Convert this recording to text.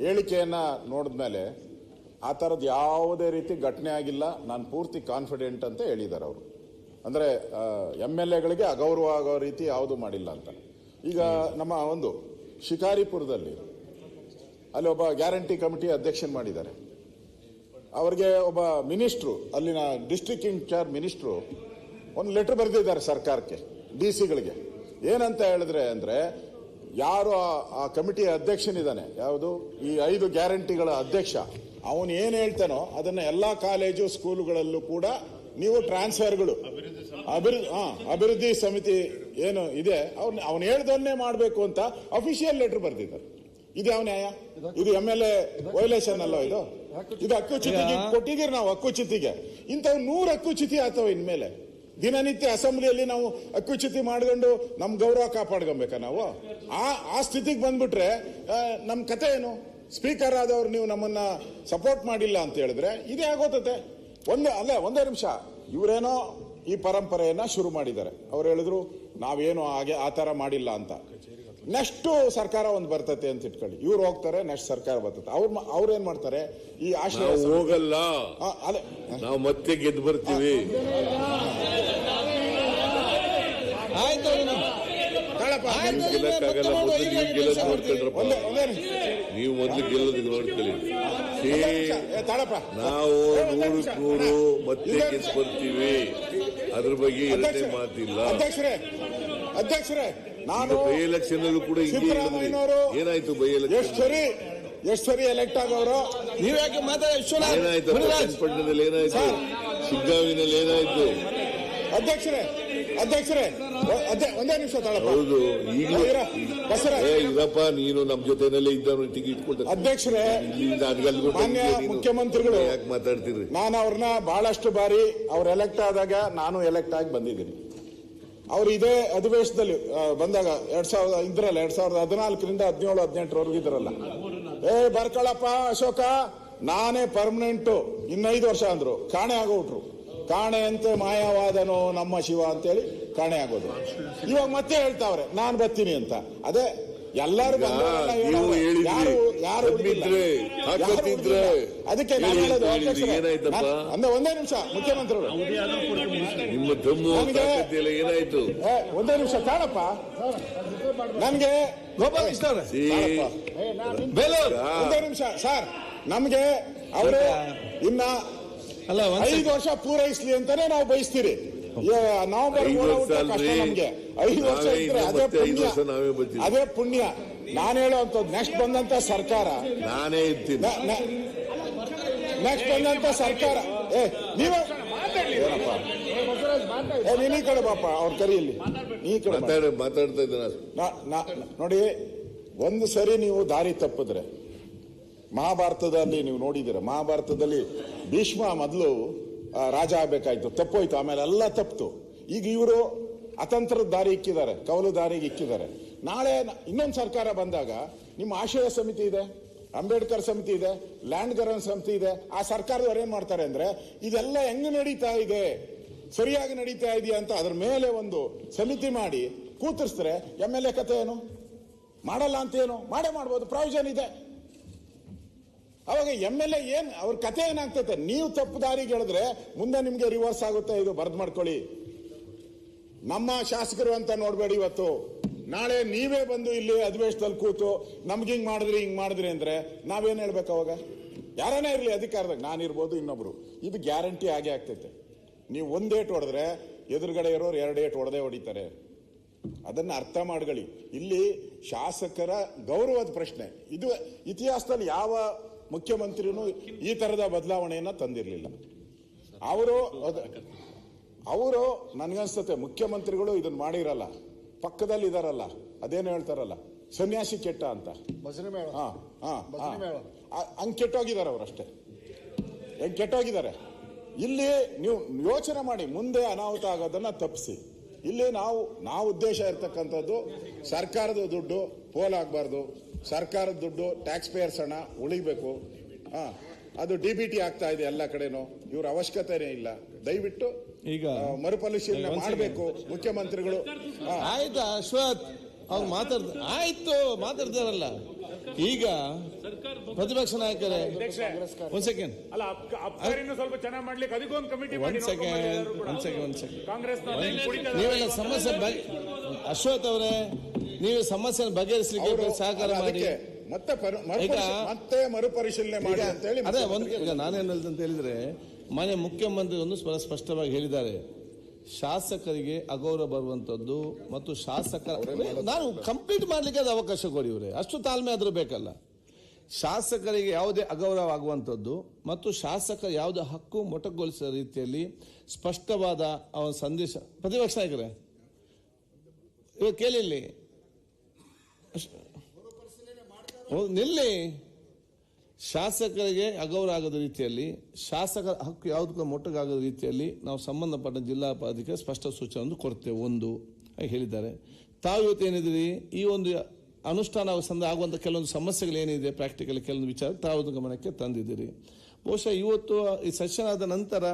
ಹೇಳಿಕೆಯನ್ನು ನೋಡಿದ್ಮೇಲೆ ಆ ಥರದ್ದು ಯಾವುದೇ ರೀತಿ ಘಟನೆ ಆಗಿಲ್ಲ, ನಾನು ಪೂರ್ತಿ ಕಾನ್ಫಿಡೆಂಟ್ ಅಂತ ಹೇಳಿದ್ದಾರೆ ಅವರು. ಅಂದರೆ MLAಗಳಿಗೆ ಅಗೌರವ ಆಗೋ ರೀತಿ ಯಾವುದು ಮಾಡಿಲ್ಲ ಅಂತ. ಈಗ ನಮ್ಮ ಒಂದು ಶಿಕಾರಿಪುರದಲ್ಲಿ ಅಲ್ಲಿ ಒಬ್ಬ ಗ್ಯಾರಂಟಿ ಕಮಿಟಿ ಅಧ್ಯಕ್ಷನ್ ಮಾಡಿದ್ದಾರೆ. ಅವರಿಗೆ ಒಬ್ಬ ಮಿನಿಸ್ಟ್ರು, ಅಲ್ಲಿನ ಡಿಸ್ಟ್ರಿಕ್ಟ್ ಇನ್ಚಾರ್ಜ್ ಮಿನಿಸ್ಟ್ರು ಒಂದು ಲೆಟರ್ ಬರೆದಿದ್ದಾರೆ ಸರ್ಕಾರಕ್ಕೆ, DC-ಗಳಿಗೆ. ಏನಂತ ಹೇಳಿದ್ರೆ ಅಂದರೆ, ಯಾರು ಆ ಕಮಿಟಿಯ ಅಧ್ಯಕ್ಷನಿದ್ದಾನೆ, ಯಾವುದು ಈ 5 ಗ್ಯಾರಂಟಿಗಳ ಅಧ್ಯಕ್ಷ, ಅವನು ಏನು ಹೇಳ್ತಾನೋ ಅದನ್ನ ಎಲ್ಲ ಕಾಲೇಜು ಸ್ಕೂಲುಗಳಲ್ಲೂ ಕೂಡ ನೀವು ಟ್ರಾನ್ಸ್ಫರ್ಗಳು ಅಭಿವೃದ್ಧಿ ಸಮಿತಿ ಏನು ಇದೆ ಅವನು ಹೇಳ್ದನ್ನೇ ಮಾಡಬೇಕು ಅಂತ ಅಫಿಷಿಯಲ್ ಲೆಟರ್ ಬರೆದಿದ್ದಾರೆ. ಇದು ಯಾವ ನ್ಯಾಯ? ಇದು MLA ವೈಲೇಷನ್ ಅಲ್ಲ? ಇದು ಹಕ್ಕುಚ್ಯುತಿಗೆ ಕೊಟ್ಟಿದ್ದೀರಿ ನಾವು. ಹಕ್ಕುಚ್ಯುತಿಗೆ ಇಂಥವು 100 ಹಕ್ಕುಚ್ಯುತಿ ಆಗ್ತವೆ ಇನ್ಮೇಲೆ. ದಿನನಿತ್ಯ ಅಸೆಂಬ್ಲಿಯಲ್ಲಿ ನಾವು ಹಕ್ಕುಚ್ಯುತಿ ಮಾಡ್ಕೊಂಡು ನಮ್ಮ ಗೌರವ ಕಾಪಾಡ್ಕೊಬೇಕಾ ನಾವು? ಆ ಸ್ಥಿತಿಗೆ ಬಂದ್ಬಿಟ್ರೆ ನಮ್ಮ ಕತೆ ಏನು? ಸ್ಪೀಕರ್ ಆದವ್ರು ನೀವು ನಮ್ಮನ್ನ ಸಪೋರ್ಟ್ ಮಾಡಿಲ್ಲ ಅಂತ ಹೇಳಿದ್ರೆ ಇದೇ ಆಗೋತತೆ. ಒಂದೇ ನಿಮಿಷ, ಇವರೇನೋ ಈ ಪರಂಪರೆಯನ್ನ ಶುರು ಮಾಡಿದ್ದಾರೆ. ಅವ್ರು ಹೇಳಿದ್ರು ನಾವೇನು ಹಾಗೆ ಆ ತರ ಮಾಡಿಲ್ಲ ಅಂತ. ನೆಕ್ಸ್ಟ್ ಸರ್ಕಾರ ಒಂದು ಬರ್ತತೆ ಅಂತ ಇಟ್ಕೊಳ್ಳಿ, ಇವ್ರು ಹೋಗ್ತಾರೆ, ನೆಕ್ಸ್ಟ್ ಸರ್ಕಾರ ಬರ್ತದೆ. ಅವ್ರೇನ್ ಮಾಡ್ತಾರೆ, ಈ ಆಶ್ರಯ ಹೋಗಲ್ಲ, ನಾವು ಮತ್ತೆ ಗೆದ್ದು ಬರ್ತೀವಿ. ನೀವು ಮೊದಲು ಗೆಲ್ಲೋದಕ್ಕೆ ನೋಡ್ಕೊಳ್ಳಿ. ನಾವು 100 ಮತ್ತೆ ಗೆದ್ದು ಬರ್ತೀವಿ, ಅದ್ರ ಬಗ್ಗೆ ಎರಡನೇ ಮಾತಿಲ್ಲ. ಅಧ್ಯಕ್ಷರೇ, ನಾನು ಬೈ ಎಲೆಕ್ಷನ್ ಅಲ್ಲೂ ಕೂಡ ಏನಾಯ್ತು? ಬೈ ಎಲೆಕ್ಷನ್ ಎಷ್ಟು ಸರಿ ಎಲೆಕ್ಟ್ ಆಗವರು? ನೀವ್ಯಾಕೆ ಏನಾಯ್ತು? ಚನ್ನಪಟ್ಟಣದಲ್ಲಿ ಏನಾಯ್ತು? ಶಿಗ್ಗಾವಿನಲ್ಲಿ ಏನಾಯ್ತು? ಅಧ್ಯಕ್ಷರೇ ಒಂದೇ ನಿಮಿಷ ತಾಳಪ್ಪ. ಹೌದು, ಈಗಲೂ ಇರಪ್ಪ, ನೀನು ನಮ್ಮ ಜೊತೆನಲ್ಲೇ ಇದ್ದವನು ಟಿಕೆಟ್ ಕೊಟ್ಟ. ಅಧ್ಯಕ್ಷರೇ, ಮಾನ್ಯ ಮುಖ್ಯಮಂತ್ರಿಗಳು ಯಾಕೆ ಮಾತಾಡ್ತೀರಿ? ನಾನು ಅವ್ರನ್ನ ಬಹಳಷ್ಟು ಬಾರಿ ಅವ್ರು ಎಲೆಕ್ಟ್ ಆದಾಗ ನಾನು ಎಲೆಕ್ಟ್ ಆಗಿ ಬಂದಿದ್ದೀನಿ. ಅವ್ರು ಇದೇ ಅಧಿವೇಶನದಲ್ಲಿ ಬಂದಾಗ 2014ರಿಂದ 17-18 ಇದ್ರಲ್ಲ, ಬರ್ಕೊಳಪ್ಪ ಅಶೋಕ, ನಾನೇ ಪರ್ಮನೆಂಟು, 5 ವರ್ಷ ಅಂದ್ರು, ಕಾಣೆ ಆಗೋಟ್ರು. ಕಾಣೆ ಅಂತೆ ಮಾಯವಾದನೋ ನಮ್ಮ ಶಿವ ಅಂತೇಳಿ ಕಾಣೆ ಆಗೋದು. ಇವಾಗ ಮತ್ತೆ ಹೇಳ್ತಾವ್ರೆ ನಾನು ಬರ್ತೀನಿ ಅಂತ. ಅದೇ ಎಲ್ಲರೂ ಅದಕ್ಕೆ ಒಂದೇ ನಿಮಿಷ ಮುಖ್ಯಮಂತ್ರಿಗಳು, ಏನಾಯ್ತು? ಒಂದೇ ನಿಮಿಷ ತಾಳಪ್ಪ. ನನ್ಗೆ ಗೋಪಾಲಕೃಷ್ಣ ಒಂದೇ ನಿಮಿಷ ಸರ್, ನಮ್ಗೆ ಅವರು ಇನ್ನ 5 ವರ್ಷ ಪೂರೈಸ್ಲಿ ಅಂತಾನೆ ನಾವು ಬಯಸ್ತೀರಿ. ನವೆಂಬರ್ ನಮ್ಗೆ 5 ವರ್ಷ ಇದ್ರೆ ಅದೇ ಪುಣ್ಯ. ನಾನು ಹೇಳುವಂಥದ್ದು, ನೆಕ್ಸ್ಟ್ ಬಂದಂತ ಸರ್ಕಾರ ನಾನೇ ಇರ್ತೀನಿ. ನೆಕ್ಸ್ಟ್ ಬಂದಂತ ಸರ್ಕಾರ ನೀವೇ ನೀನ್ ಈ ಕಡೆ ಬಾಪ, ಅವ್ರ ಕರೀಲಿ, ಈ ಕಡೆ ಮಾತಾಡ್ತಾ ಇದ್ದ ನೋಡಿ. ಒಂದು ಸರಿ ನೀವು ದಾರಿ ತಪ್ಪಿದ್ರೆ, ಮಹಾಭಾರತದಲ್ಲಿ ನೀವು ನೋಡಿದ್ದೀರ, ಮಹಾಭಾರತದಲ್ಲಿ ಭೀಷ್ಮ ಮೊದಲು ರಾಜ ಆಗ್ಬೇಕಾಯ್ತು, ತಪ್ಪೋಯ್ತು, ಆಮೇಲೆ ಎಲ್ಲ ತಪ್ಪಿತು. ಈಗ ಇವರು ಅತಂತ್ರದ ದಾರಿ ಇಕ್ಕಿದ್ದಾರೆ, ಕವಲು ದಾರಿಗೆ ಇಕ್ಕಿದ್ದಾರೆ. ನಾಳೆ ಇನ್ನೊಂದು ಸರ್ಕಾರ ಬಂದಾಗ ನಿಮ್ಮ ಆಶ್ರಯ ಸಮಿತಿ ಇದೆ, ಅಂಬೇಡ್ಕರ್ ಸಮಿತಿ ಇದೆ, ಲ್ಯಾಂಡ್ ಗವರ್ನೆನ್ಸ್ ಸಮಿತಿ ಇದೆ. ಆ ಸರ್ಕಾರದವ್ರು ಏನ್ ಮಾಡ್ತಾರೆ ಅಂದ್ರೆ, ಇದೆಲ್ಲ ಹೆಂಗ್ ನಡೀತಾ ಇದೆ, ಸರಿಯಾಗಿ ನಡೀತಾ ಇದೆಯಾ ಅಂತ ಅದ್ರ ಮೇಲೆ ಒಂದು ಸಮಿತಿ ಮಾಡಿ ಕೂತಿರ್ಸ್ತಾರೆ. MLA ಕತೆ ಏನು? ಮಾಡಲ್ಲ ಅಂತ ಏನು? ಮಾಡ್ಬೋದು, ಪ್ರಾವಿಷನ್ ಇದೆ. ಅವಾಗ MLA ಏನ್ ಅವ್ರ ಕತೆ ಏನಾಗ್ತೈತೆ? ನೀವು ತಪ್ಪು ದಾರಿಗೆ ಹೇಳಿದ್ರೆ ಮುಂದೆ ನಿಮ್ಗೆ ರಿವರ್ಸ್ ಆಗುತ್ತೆ. ಇದು ಬರ್ದ್ ಮಾಡ್ಕೊಳ್ಳಿ. ನಮ್ಮ ಶಾಸಕರು ಅಂತ ನೋಡ್ಬೇಡಿ. ಇವತ್ತು ನಾಳೆ ನೀವೇ ಬಂದು ಇಲ್ಲಿ ಅಧಿವೇಶನದಲ್ಲಿ ಕೂತು ನಮ್ಗೆ ಹಿಂಗ್ ಮಾಡಿದ್ರಿ ಅಂದ್ರೆ ನಾವೇನ್ ಹೇಳ್ಬೇಕು? ಅವಾಗ ಯಾರನೇ ಇರ್ಲಿ ಅಧಿಕಾರದಾಗ, ನಾನಿರ್ಬೋದು, ಇನ್ನೊಬ್ರು, ಇದು ಗ್ಯಾರಂಟಿ ಆಗೇ ಆಗ್ತೈತೆ. ನೀವು 1 ಏಟ್ ಹೊಡೆದ್ರೆ ಎದುರುಗಡೆ ಇರೋರು 2 ಏಟ್ ಹೊಡಿತಾರೆ. ಅದನ್ನ ಅರ್ಥ ಮಾಡ್ಕೊಳ್ಳಿ. ಇಲ್ಲಿ ಶಾಸಕರ ಗೌರವದ ಪ್ರಶ್ನೆ. ಇದು ಇತಿಹಾಸದಲ್ಲಿ ಯಾವ ಮುಖ್ಯಮಂತ್ರಿನೂ ಈ ತರದ ಬದಲಾವಣೆಯನ್ನ ತಂದಿರಲಿಲ್ಲ. ಅವರು ನನ್ಗನ್ಸ್ತತೆ ಮುಖ್ಯಮಂತ್ರಿಗಳು ಇದನ್ನ ಮಾಡಿರಲ್ಲ, ಪಕ್ಕದಲ್ಲಿ ಇದಾರಲ್ಲ, ಅದೇನು ಹೇಳ್ತಾರಲ್ಲ, ಸನ್ಯಾಸಿ ಕೆಟ್ಟ ಅಂತ, ಹಂಗ್ ಕೆಟ್ಟೋಗಿದ್ದಾರೆ ಅವರಷ್ಟೇ. ಹೆಂಗ್ ಕೆಟ್ಟೋಗಿದ್ದಾರೆ? ಇಲ್ಲಿ ನೀವು ಯೋಚನೆ ಮಾಡಿ, ಮುಂದೆ ಅನಾಹುತ ಆಗೋದನ್ನ ತಪ್ಪಿಸಿ. ಇಲ್ಲಿ ನಾವು ಉದ್ದೇಶ ಇರ್ತಕ್ಕಂಥದ್ದು, ಸರ್ಕಾರದ ದುಡ್ಡು ಪೋಲಾಗಬಾರ್ದು, ಸರ್ಕಾರದ ದುಡ್ಡು ಟ್ಯಾಕ್ಸ್ ಪೇಯರ್ಸ್ ಹಣ ಉಳಿಬೇಕು. ಅದು DBT ಆಗ್ತಾ ಇದೆ ಎಲ್ಲ ಕಡೆನೂ. ಇವ್ರ ಅವಶ್ಯಕತೆನೇ ಇಲ್ಲ. ದಯವಿಟ್ಟು ಈಗ ಮರುಪರಿಶೀಲನೆ ಮಾಡಬೇಕು ಮುಖ್ಯಮಂತ್ರಿಗಳು. ಆಯ್ತಾ ಅಶ್ವಥ್, ಅವ್ರು ಮಾತಾಡ್ತಾರಲ್ಲ, ಈಗ ಪ್ರತಿಪಕ್ಷ ನಾಯಕರೇ ಒಂದ್ ಸೆಕೆಂಡ್ ಅಲ್ಲ ಅಬ್ಕಾರಿನ ಸ್ವಲ್ಪ ಚೆನ್ನಾಗಿ ಮಾಡ್ಲಿಕ್ಕೆ ಅದಕ್ಕೊಂದು ಕಮಿಟಿ ಮಾಡಿ ಒಂದ್ ಸೆಕೆಂಡ್ ಕಾಂಗ್ರೆಸ್ ನೀವೆಲ್ಲ ಸಮಸ್ಯೆ ಅಶ್ವಥ್ ಅವರೇ ನೀವು ಸಮಸ್ಯೆ ಬಗೆಹರಿಸಲಿಕ್ಕೆ ಸಹಕಾರ ಮಾಡಿ ಮತ್ತೆ ಮರುಪರಿಶೀಲನೆ ಮಾಡಿ ಅಂತ ಹೇಳಿ ಅದೇ ಈಗ ನಾನೇನು ಹೇಳಿದೆ ಅಂತ ಹೇಳಿದ್ರೆ ಮಾನ್ಯ ಮುಖ್ಯಮಂತ್ರಿ ಒಂದು ಸ್ಪಷ್ಟವಾಗಿ ಹೇಳಿದ್ದಾರೆ, ಶಾಸಕರಿಗೆ ಅಗೌರವ ಬರುವಂತದ್ದು ಮತ್ತು ನಾನು ಕಂಪ್ಲೀಟ್ ಮಾಡ್ಲಿಕ್ಕೆ ಅದು ಅವಕಾಶ ಕೊಡಿ ಇವರೇ, ಅಷ್ಟು ತಾಳ್ಮೆ ಆದ್ರೂ ಬೇಕಲ್ಲ. ಶಾಸಕರಿಗೆ ಯಾವುದೇ ಅಗೌರವ ಆಗುವಂಥದ್ದು ಮತ್ತು ಶಾಸಕರ ಯಾವುದೇ ಹಕ್ಕು ಮೊಟಕುಗೊಳಿಸುವ ರೀತಿಯಲ್ಲಿ ಸ್ಪಷ್ಟವಾದ ಅವನ ಸಂದೇಶ. ಪ್ರತಿಪಕ್ಷ ನಾಯಕರೇ ಇವಾಗ ಕೇಳಿಲ್ಲಿ ನಿಲ್ಲಿ, ಶಾಸಕರಿಗೆ ಅಗೌರವ ಆಗದ ರೀತಿಯಲ್ಲಿ, ಶಾಸಕರ ಹಕ್ಕು ಯಾವುದಕ್ಕೂ ಮೊಟ್ಟಗಾಗದ ರೀತಿಯಲ್ಲಿ ನಾವು ಸಂಬಂಧಪಟ್ಟ ಜಿಲ್ಲಾ ಅಧಿಕಾರಿ ಸ್ಪಷ್ಟ ಸೂಚನೆ ಕೊಡ್ತೇವೆ ಒಂದು ಹೇಳಿದ್ದಾರೆ. ತಾವು ಇವತ್ತು ಏನಿದ್ದೀರಿ ಈ ಒಂದು ಅನುಷ್ಠಾನ ಆಗುವಂಥ ಕೆಲವೊಂದು ಸಮಸ್ಯೆಗಳೇನಿದೆ ಪ್ರಾಕ್ಟಿಕಲ್ ಕೆಲವೊಂದು ವಿಚಾರ ತಾವು ಗಮನಕ್ಕೆ ತಂದಿದ್ದೀರಿ. ಬಹುಶಃ ಇವತ್ತು ಈ ಸೆಷನ್ ಆದ ನಂತರ